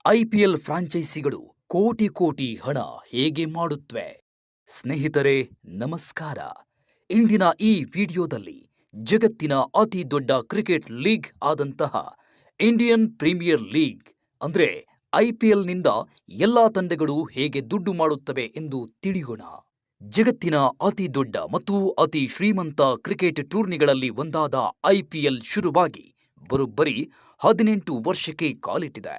IPL ಫ್ರಾಂಚೈಸಿಗಳು ಕೋಟಿ ಕೋಟಿ ಹಣ ಹೇಗೆ ಮಾಡುತ್ತವೆ? ಸ್ನೇಹಿತರೆ ನಮಸ್ಕಾರ. ಇಂದಿನ ಈ ವಿಡಿಯೋದಲ್ಲಿ ಜಗತ್ತಿನ ಅತಿ ದೊಡ್ಡ ಕ್ರಿಕೆಟ್ ಲೀಗ್ ಆದಂತಹ ಇಂಡಿಯನ್ ಪ್ರೀಮಿಯರ್ ಲೀಗ್ ಅಂದ್ರೆ ಐಪಿಎಲ್ನಿಂದ ಎಲ್ಲಾ ತಂಡಗಳು ಹೇಗೆ ದುಡ್ಡು ಮಾಡುತ್ತವೆ ಎಂದು ತಿಳಿಯೋಣ. ಜಗತ್ತಿನ ಅತಿ ದೊಡ್ಡ ಮತ್ತು ಅತಿ ಶ್ರೀಮಂತ ಕ್ರಿಕೆಟ್ ಟೂರ್ನಿಗಳಲ್ಲಿ ಒಂದಾದ ಐಪಿಎಲ್ ಶುರುವಾಗಿ ಬರೋಬ್ಬರಿ 18 ವರ್ಷಕ್ಕೆ ಕಾಲಿಟ್ಟಿದೆ.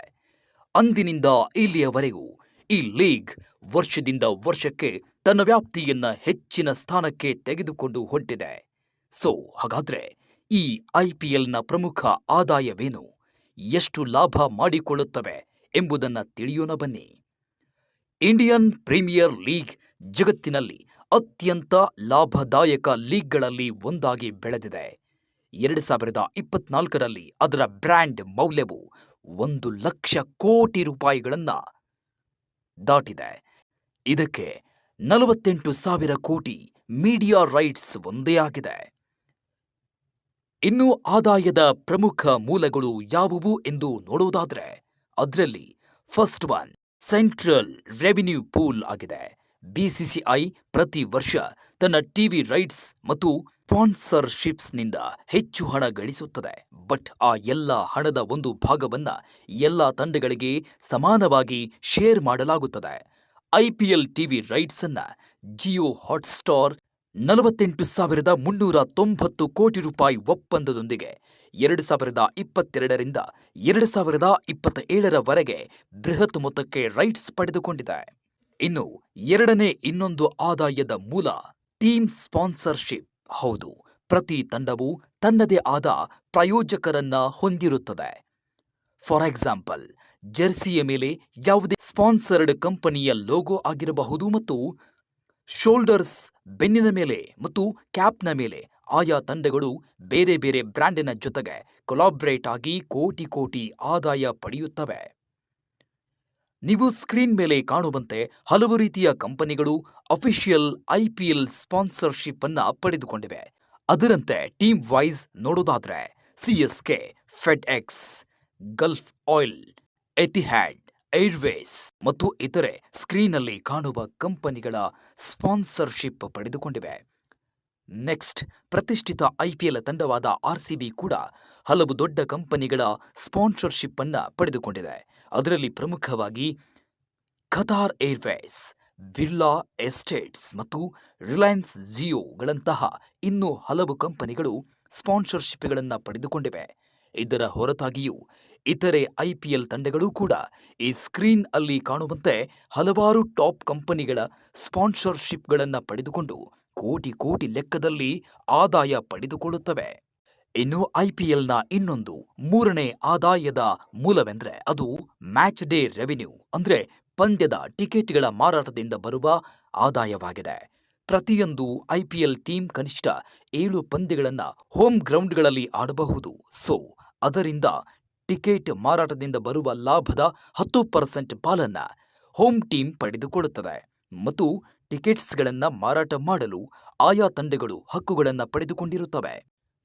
ಅಂದಿನಿಂದ ಇಲ್ಲಿಯವರೆಗೂ ಈ ಲೀಗ್ ವರ್ಷದಿಂದ ವರ್ಷಕ್ಕೆ ತನ್ನ ವ್ಯಾಪ್ತಿಯನ್ನ ಹೆಚ್ಚಿನ ಸ್ಥಾನಕ್ಕೆ ತೆಗೆದುಕೊಂಡು ಹೊಂಟಿದೆ. ಹಾಗಾದ್ರೆ ಈ ಐಪಿಎಲ್ನ ಪ್ರಮುಖ ಆದಾಯವೇನು? ಎಷ್ಟು ಲಾಭ ಮಾಡಿಕೊಳ್ಳುತ್ತವೆ ಎಂಬುದನ್ನು ತಿಳಿಯೋಣ ಬನ್ನಿ. ಇಂಡಿಯನ್ ಪ್ರೀಮಿಯರ್ ಲೀಗ್ ಜಗತ್ತಿನಲ್ಲಿ ಅತ್ಯಂತ ಲಾಭದಾಯಕ ಲೀಗ್ಗಳಲ್ಲಿ ಒಂದಾಗಿ ಬೆಳೆದಿದೆ. 2024ರಲ್ಲಿ ಅದರ ಬ್ರ್ಯಾಂಡ್ ಮೌಲ್ಯವು 1,00,000 ಕೋಟಿ ರೂಪಾಯಿಗಳನ್ನ ದಾಟಿದೆ. ಇದಕ್ಕೆ 48,000 ಕೋಟಿ ಮೀಡಿಯಾ ರೈಟ್ಸ್ ಒಂದೇ ಆಗಿದೆ. ಇನ್ನು ಆದಾಯದ ಪ್ರಮುಖ ಮೂಲಗಳು ಯಾವುವು ಎಂದು ನೋಡುವುದಾದ್ರೆ ಅದರಲ್ಲಿ first one central revenue pool ಆಗಿದೆ. ಬಿಸಿಸಿಐ ಪ್ರತಿ ವರ್ಷ ತನ್ನ ಟಿವಿ ರೈಟ್ಸ್ ಮತ್ತು ಸ್ಪಾನ್ಸರ್ಶಿಪ್ಸ್ನಿಂದ ಹೆಚ್ಚು ಹಣ ಗಳಿಸುತ್ತದೆ. ಬಟ್ ಆ ಎಲ್ಲ ಹಣದ ಒಂದು ಭಾಗವನ್ನ ಎಲ್ಲ ತಂಡಗಳಿಗೆ ಸಮಾನವಾಗಿ ಶೇರ್ ಮಾಡಲಾಗುತ್ತದೆ. ಐಪಿಎಲ್ ಟಿವಿ ರೈಟ್ಸ್ ಅನ್ನ ಜಿಯೋ ಹಾಟ್ಸ್ಟಾರ್ 48,390 ಕೋಟಿ ರೂಪಾಯಿ ಒಪ್ಪಂದದೊಂದಿಗೆ 2022ರಿಂದ 2027ರವರೆಗೆ ಬೃಹತ್ ಮೊತ್ತಕ್ಕೆ ರೈಟ್ಸ್ ಪಡೆದುಕೊಂಡಿದೆ. ಇನ್ನು ಎರಡನೇ ಇನ್ನೊಂದು ಆದಾಯದ ಮೂಲ ಟೀಮ್ ಸ್ಪಾನ್ಸರ್ಶಿಪ್. ಹೌದು, ಪ್ರತಿ ತಂಡವು ತನ್ನದೇ ಆದ ಪ್ರಾಯೋಜಕರನ್ನ ಹೊಂದಿರುತ್ತದೆ. ಫಾರ್ ಎಕ್ಸಾಂಪಲ್, ಜೆರ್ಸಿಯ ಮೇಲೆ ಯಾವುದೇ ಸ್ಪಾನ್ಸರ್ಡ್ ಕಂಪನಿಯ ಲೋಗೋ ಆಗಿರಬಹುದು ಮತ್ತು ಶೋಲ್ಡರ್ಸ್, ಬೆನ್ನಿನ ಮೇಲೆ ಮತ್ತು ಕ್ಯಾಪ್ನ ಮೇಲೆ ಆಯಾ ತಂಡಗಳು ಬೇರೆ ಬೇರೆ ಬ್ರ್ಯಾಂಡಿನ ಜೊತೆಗೆ ಕೊಲಾಬ್ರೇಟ್ ಆಗಿ ಕೋಟಿ ಕೋಟಿ ಆದಾಯ ಪಡೆಯುತ್ತವೆ. ನೀವು ಸ್ಕ್ರೀನ್ ಮೇಲೆ ಕಾಣುವಂತೆ ಹಲವು ರೀತಿಯ ಕಂಪನಿಗಳು ಅಫಿಷಿಯಲ್ ಐಪಿಎಲ್ ಸ್ಪಾನ್ಸರ್ಶಿಪ್ ಅನ್ನ ಪಡೆದುಕೊಂಡಿವೆ. ಅದರಂತೆ ಟೀಮ್ ವೈಸ್ ನೋಡೋದಾದ್ರೆ ಸಿಎಸ್ಕೆ, ಫೆಡ್ಎಕ್ಸ್, ಗಲ್ಫ್ ಆಯಿಲ್, ಎತಿಹಾಡ್ ಏರ್ವೇಸ್ ಮತ್ತು ಇತರೆ ಸ್ಕ್ರೀನ್ನಲ್ಲಿ ಕಾಣುವ ಕಂಪನಿಗಳ ಸ್ಪಾನ್ಸರ್ಶಿಪ್ ಪಡೆದುಕೊಂಡಿವೆ. ನೆಕ್ಸ್ಟ್, ಪ್ರತಿಷ್ಠಿತ ಐಪಿಎಲ್ ತಂಡವಾದ ಆರ್ಸಿಬಿ ಕೂಡ ಹಲವು ದೊಡ್ಡ ಕಂಪನಿಗಳ ಸ್ಪಾನ್ಸರ್ಶಿಪ್ ಅನ್ನ ಪಡೆದುಕೊಂಡಿದೆ. ಅದರಲ್ಲಿ ಪ್ರಮುಖವಾಗಿ ಖತಾರ್ ಏರ್ವೇಸ್, ಬಿರ್ಲಾ ಎಸ್ಟೇಟ್ಸ್ ಮತ್ತು ರಿಲಯನ್ಸ್ ಜಿಯೋಗಳಂತಹ ಇನ್ನೂ ಹಲವು ಕಂಪನಿಗಳು ಸ್ಪಾನ್ಸರ್ಶಿಪ್ಗಳನ್ನು ಪಡೆದುಕೊಂಡಿವೆ. ಇದರ ಹೊರತಾಗಿಯೂ ಇತರೆ ಐಪಿಎಲ್ ತಂಡಗಳು ಕೂಡ ಈ ಸ್ಕ್ರೀನ್ ಅಲ್ಲಿ ಕಾಣುವಂತೆ ಹಲವಾರು ಟಾಪ್ ಕಂಪನಿಗಳ ಸ್ಪಾನ್ಸರ್ಶಿಪ್ಗಳನ್ನು ಪಡೆದುಕೊಂಡು ಕೋಟಿ ಕೋಟಿ ಲೆಕ್ಕದಲ್ಲಿ ಆದಾಯ ಪಡೆದುಕೊಳ್ಳುತ್ತವೆ. ಇನ್ನು ಐಪಿಎಲ್ನ ಇನ್ನೊಂದು ಮೂರನೇ ಆದಾಯದ ಮೂಲವೆಂದರೆ ಅದು ಮ್ಯಾಚ್ ಡೇ ರೆವಿನ್ಯೂ, ಅಂದ್ರೆ ಪಂದ್ಯದ ಟಿಕೆಟ್ಗಳ ಮಾರಾಟದಿಂದ ಬರುವ ಆದಾಯವಾಗಿದೆ. ಪ್ರತಿಯೊಂದು ಐಪಿಎಲ್ ಟೀಮ್ ಕನಿಷ್ಠ 7 ಪಂದ್ಯಗಳನ್ನು ಹೋಮ್ ಗ್ರೌಂಡ್ಗಳಲ್ಲಿ ಆಡಬಹುದು. ಅದರಿಂದ ಟಿಕೆಟ್ ಮಾರಾಟದಿಂದ ಬರುವ ಲಾಭದ 10% ಪಾಲನ್ನ ಹೋಮ್ ಟೀಮ್ ಪಡೆದುಕೊಳ್ಳುತ್ತದೆ ಮತ್ತು ಟಿಕೆಟ್ಸ್ಗಳನ್ನು ಮಾರಾಟ ಮಾಡಲು ಆಯಾ ತಂಡಗಳು ಹಕ್ಕುಗಳನ್ನು ಪಡೆದುಕೊಂಡಿರುತ್ತವೆ.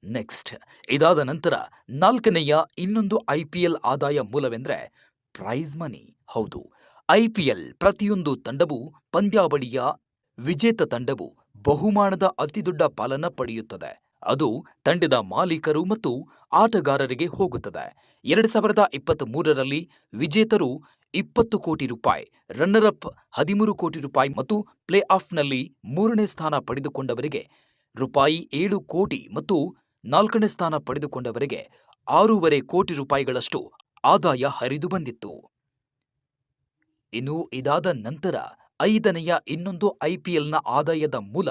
ನೆಕ್ಸ್ಟ್, ಇದಾದ ನಂತರ ನಾಲ್ಕನೆಯ ಇನ್ನೊಂದು ಐಪಿಎಲ್ ಆದಾಯ ಮೂಲವೆಂದರೆ ಪ್ರೈಸ್ ಮನಿ. ಹೌದು, ಐಪಿಎಲ್ ಪ್ರತಿಯೊಂದು ತಂಡವು ಪಂದ್ಯಾವಳಿಯ ವಿಜೇತ ತಂಡವು ಬಹುಮಾನದ ಅತಿದೊಡ್ಡ ಪಾಲನ್ನ ಪಡೆಯುತ್ತದೆ. ಅದು ತಂಡದ ಮಾಲೀಕರು ಮತ್ತು ಆಟಗಾರರಿಗೆ ಹೋಗುತ್ತದೆ. 2023ರಲ್ಲಿ ವಿಜೇತರು 20 ಕೋಟಿ ರೂಪಾಯಿ, ರನ್ನರ್ ಅಪ್ 13 ಕೋಟಿ ರೂಪಾಯಿ ಮತ್ತು ಪ್ಲೇ ಆಫ್ನಲ್ಲಿ 3ನೇ ಸ್ಥಾನ ಪಡೆದುಕೊಂಡವರಿಗೆ ರೂಪಾಯಿ 7 ಕೋಟಿ ಮತ್ತು 4ನೇ ಸ್ಥಾನ ಪಡೆದುಕೊಂಡವರಿಗೆ 6.5 ಕೋಟಿ ರೂಪಾಯಿಗಳಷ್ಟು ಆದಾಯ ಹರಿದು ಬಂದಿತ್ತು. ಇನ್ನು ಇದಾದ ನಂತರ 5ನೆಯ ಇನ್ನೊಂದು ಐಪಿಎಲ್ನ ಆದಾಯದ ಮೂಲ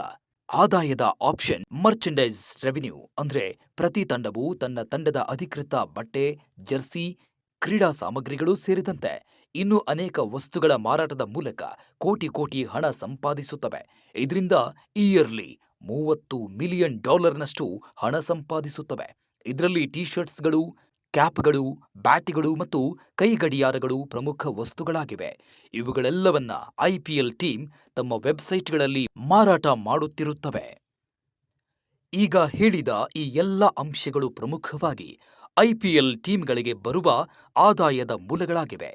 ಆದಾಯದ ಆಪ್ಷನ್ ಮರ್ಚೆಂಡೈಸ್ ರೆವಿನ್ಯೂ, ಅಂದ್ರೆ ಪ್ರತಿ ತಂಡವು ತನ್ನ ತಂಡದ ಅಧಿಕೃತ ಬಟ್ಟೆ, ಜೆರ್ಸಿ, ಕ್ರೀಡಾ ಸಾಮಗ್ರಿಗಳು ಸೇರಿದಂತೆ ಇನ್ನೂ ಅನೇಕ ವಸ್ತುಗಳ ಮಾರಾಟದ ಮೂಲಕ ಕೋಟಿ ಕೋಟಿ ಹಣ ಸಂಪಾದಿಸುತ್ತವೆ. ಇದರಿಂದ ಇಯರ್ಲಿ $30 ಮಿಲಿಯನ್ ಹಣ ಸಂಪಾದಿಸುತ್ತವೆ. ಇದರಲ್ಲಿ ಟಿ ಶರ್ಟ್ಸ್ಗಳು, ಕ್ಯಾಪ್ಗಳು, ಬ್ಯಾಟ್ಗಳು ಮತ್ತು ಕೈಗಡಿಯಾರಗಳು ಪ್ರಮುಖ ವಸ್ತುಗಳಾಗಿವೆ. ಇವುಗಳೆಲ್ಲವನ್ನ ಐಪಿಎಲ್ ಟೀಮ್ ತಮ್ಮ ವೆಬ್ಸೈಟ್ಗಳಲ್ಲಿ ಮಾರಾಟ ಮಾಡುತ್ತಿರುತ್ತವೆ. ಈಗ ಹೇಳಿದ ಈ ಎಲ್ಲ ಅಂಶಗಳು ಪ್ರಮುಖವಾಗಿ ಐಪಿಎಲ್ ಟೀಮ್ಗಳಿಗೆ ಬರುವ ಆದಾಯದ ಮೂಲಗಳಾಗಿವೆ.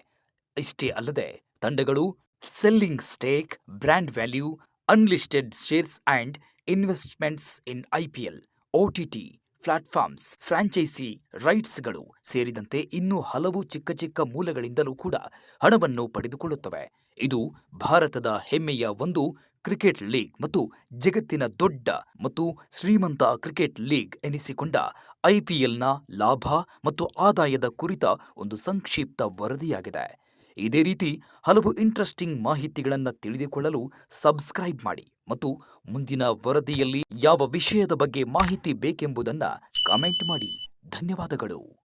ಇಷ್ಟೇ ಅಲ್ಲದೆ ತಂಡಗಳು selling stake, brand value, unlisted shares and investments in IPL, OTT platforms, franchise ರೈಟ್ಸ್ಗಳು ಸೇರಿದಂತೆ ಇನ್ನೂ ಹಲವು ಚಿಕ್ಕ ಚಿಕ್ಕ ಮೂಲಗಳಿಂದಲೂ ಕೂಡ ಹಣವನ್ನು ಪಡೆದುಕೊಳ್ಳುತ್ತವೆ. ಇದು ಭಾರತದ ಹೆಮ್ಮೆಯ ಒಂದು ಕ್ರಿಕೆಟ್ ಲೀಗ್ ಮತ್ತು ಜಗತ್ತಿನ ದೊಡ್ಡ ಮತ್ತು ಶ್ರೀಮಂತ ಕ್ರಿಕೆಟ್ ಲೀಗ್ ಎನಿಸಿಕೊಂಡ ಐಪಿಎಲ್ನ ಲಾಭ ಮತ್ತು ಆದಾಯದ ಕುರಿತ ಒಂದು ಸಂಕ್ಷಿಪ್ತ ವರದಿಯಾಗಿದೆ. ಇದೇ ರೀತಿ ಹಲವು ಇಂಟ್ರೆಸ್ಟಿಂಗ್ ಮಾಹಿತಿಗಳನ್ನು ತಿಳಿದುಕೊಳ್ಳಲು ಸಬ್ಸ್ಕ್ರೈಬ್ ಮಾಡಿ ಮತ್ತು ಮುಂದಿನ ವರದಿಯಲ್ಲಿ ಯಾವ ವಿಷಯದ ಬಗ್ಗೆ ಮಾಹಿತಿ ಬೇಕೆಂಬುದನ್ನು ಕಾಮೆಂಟ್ ಮಾಡಿ. ಧನ್ಯವಾದಗಳು.